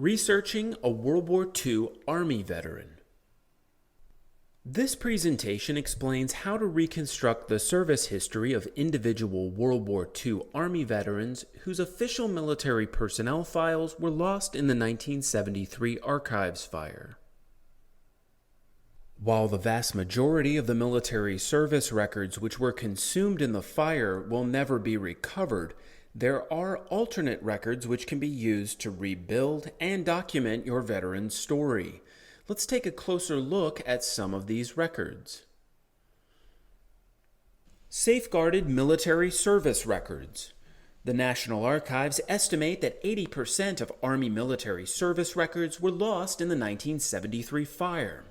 Researching a World War II Army veteran. This presentation explains how to reconstruct the service history of individual World War II Army veterans whose official military personnel files were lost in the 1973 archives fire. While the vast majority of the military service records which were consumed in the fire will never be recovered, there are alternate records which can be used to rebuild and document your veteran's story. Let's take a closer look at some of these records. Safeguarded military service records. The National Archives estimate that 80% of Army military service records were lost in the 1973 fire.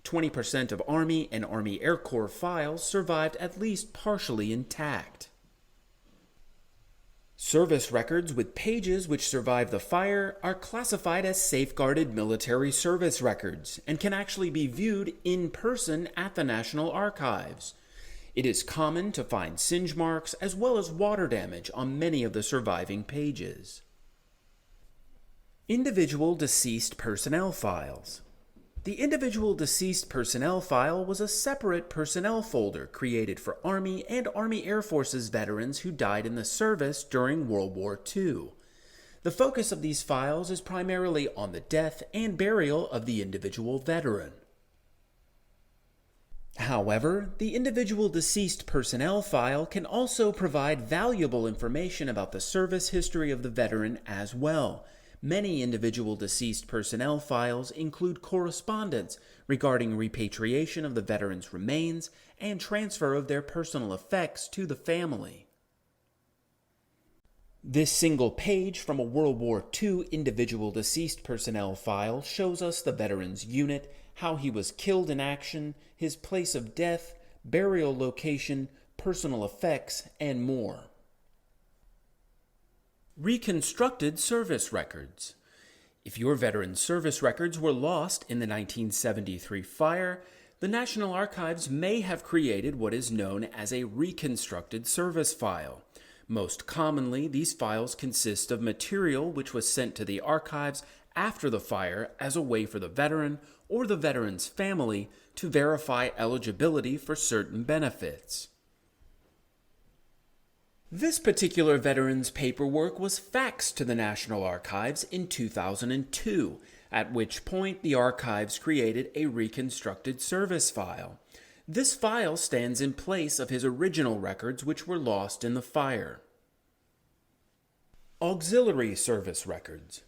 20% of Army and Army Air Corps files survived at least partially intact. Service records with pages which survived the fire are classified as safeguarded military service records and can actually be viewed in person at the National Archives. It is common to find singe marks as well as water damage on many of the surviving pages. Individual deceased personnel files. The individual deceased personnel file was a separate personnel folder created for Army and Army Air Forces veterans who died in the service during World War II. The focus of these files is primarily on the death and burial of the individual veteran. However, the individual deceased personnel file can also provide valuable information about the service history of the veteran as well. Many individual deceased personnel files include correspondence regarding repatriation of the veteran's remains and transfer of their personal effects to the family. This single page from a World War II individual deceased personnel file shows us the veteran's unit, how he was killed in action, his place of death, burial location, personal effects, and more. Reconstructed service records. If your veteran's service records were lost in the 1973 fire, the National Archives may have created what is known as a reconstructed service file. Most commonly, these files consist of material which was sent to the archives after the fire as a way for the veteran or the veteran's family to verify eligibility for certain benefits. This particular veteran's paperwork was faxed to the National Archives in 2002, at which point the archives created a reconstructed service file. This file stands in place of his original records which were lost in the fire. Auxiliary service records.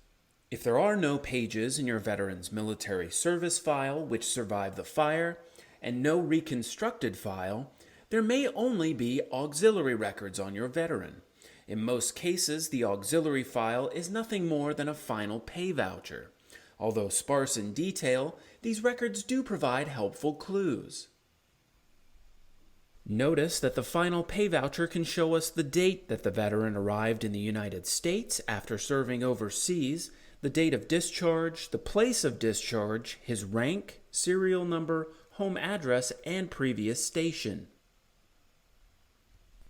If there are no pages in your veteran's military service file which survived the fire, and no reconstructed file, there may only be auxiliary records on your veteran. In most cases, the auxiliary file is nothing more than a final pay voucher. Although sparse in detail, these records do provide helpful clues. Notice that the final pay voucher can show us the date that the veteran arrived in the United States after serving overseas, the date of discharge, the place of discharge, his rank, serial number, home address, and previous station.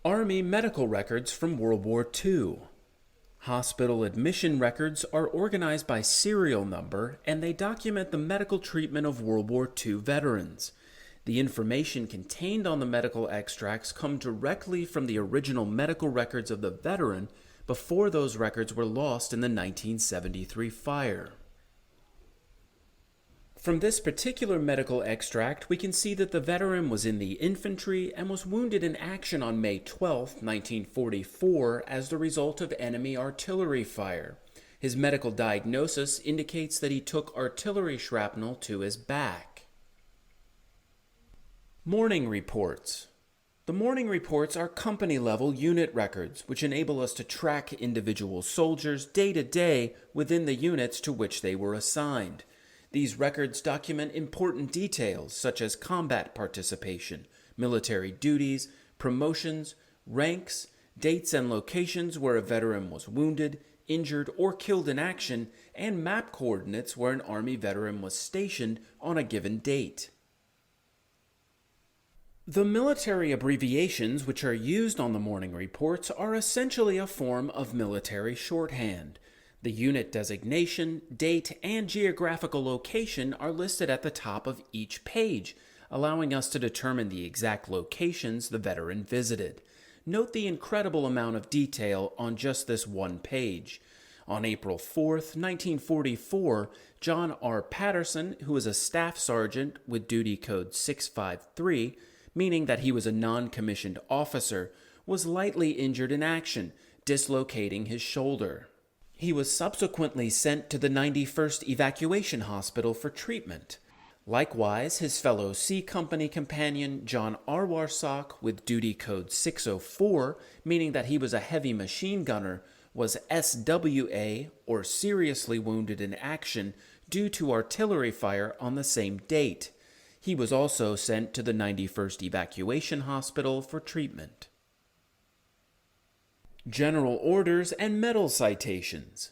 Army medical records from World War II. Hospital admission records are organized by serial number, and they document the medical treatment of World War II veterans. The information contained on the medical extracts come directly from the original medical records of the veteran before those records were lost in the 1973 fire. From this particular medical extract, we can see that the veteran was in the infantry and was wounded in action on May 12, 1944, as the result of enemy artillery fire. His medical diagnosis indicates that he took artillery shrapnel to his back. Morning reports. The morning reports are company-level unit records, which enable us to track individual soldiers day to day within the units to which they were assigned. These records document important details such as combat participation, military duties, promotions, ranks, dates and locations where a veteran was wounded, injured, or killed in action, and map coordinates where an Army veteran was stationed on a given date. The military abbreviations which are used on the morning reports are essentially a form of military shorthand. The unit designation, date, and geographical location are listed at the top of each page, allowing us to determine the exact locations the veteran visited. Note the incredible amount of detail on just this one page. On April 4th, 1944, John R. Patterson, who was a staff sergeant with duty code 653, meaning that he was a non-commissioned officer, was lightly injured in action, dislocating his shoulder. He was subsequently sent to the 91st Evacuation Hospital for treatment. Likewise, his fellow C Company companion John R. Warsock, with duty code 604, meaning that he was a heavy machine gunner, was SWA, or seriously wounded in action, due to artillery fire on the same date. He was also sent to the 91st Evacuation Hospital for treatment. General Orders and Medal Citations.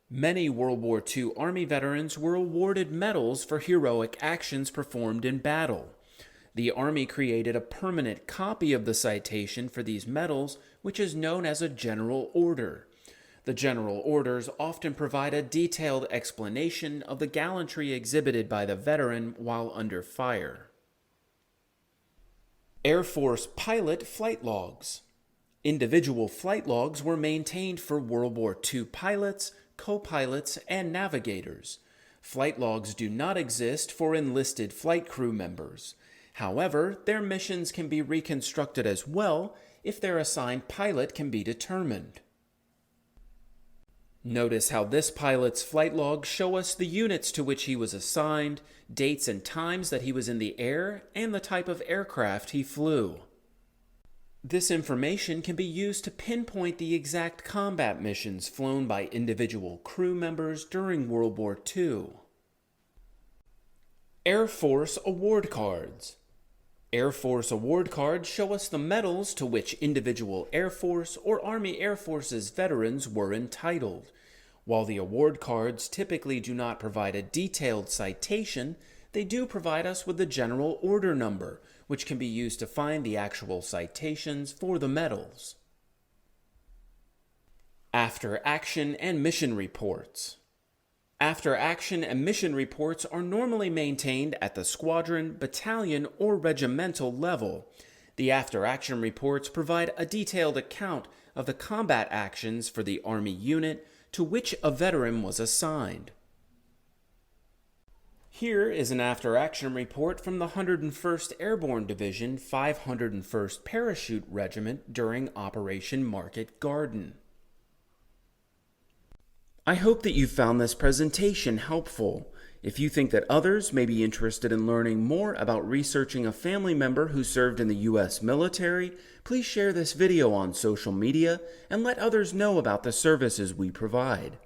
Many World War II Army veterans were awarded medals for heroic actions performed in battle. The Army created a permanent copy of the citation for these medals, which is known as a General Order. The General Orders often provide a detailed explanation of the gallantry exhibited by the veteran while under fire. Air Force Pilot Flight Logs. Individual flight logs were maintained for World War II pilots, co-pilots, and navigators. Flight logs do not exist for enlisted flight crew members. However, their missions can be reconstructed as well if their assigned pilot can be determined. Notice how this pilot's flight logs show us the units to which he was assigned, dates and times that he was in the air, and the type of aircraft he flew. This information can be used to pinpoint the exact combat missions flown by individual crew members during World War II. Air Force Award Cards. Air Force award cards show us the medals to which individual Air Force or Army Air Forces veterans were entitled. While the award cards typically do not provide a detailed citation, they do provide us with the General Order number, which can be used to find the actual citations for the medals. After Action and Mission Reports. After Action and Mission Reports are normally maintained at the squadron, battalion, or regimental level. The After Action Reports provide a detailed account of the combat actions for the Army unit to which a veteran was assigned. Here is an after-action report from the 101st Airborne Division, 501st Parachute Regiment during Operation Market Garden. I hope that you found this presentation helpful. If you think that others may be interested in learning more about researching a family member who served in the U.S. military, please share this video on social media and let others know about the services we provide.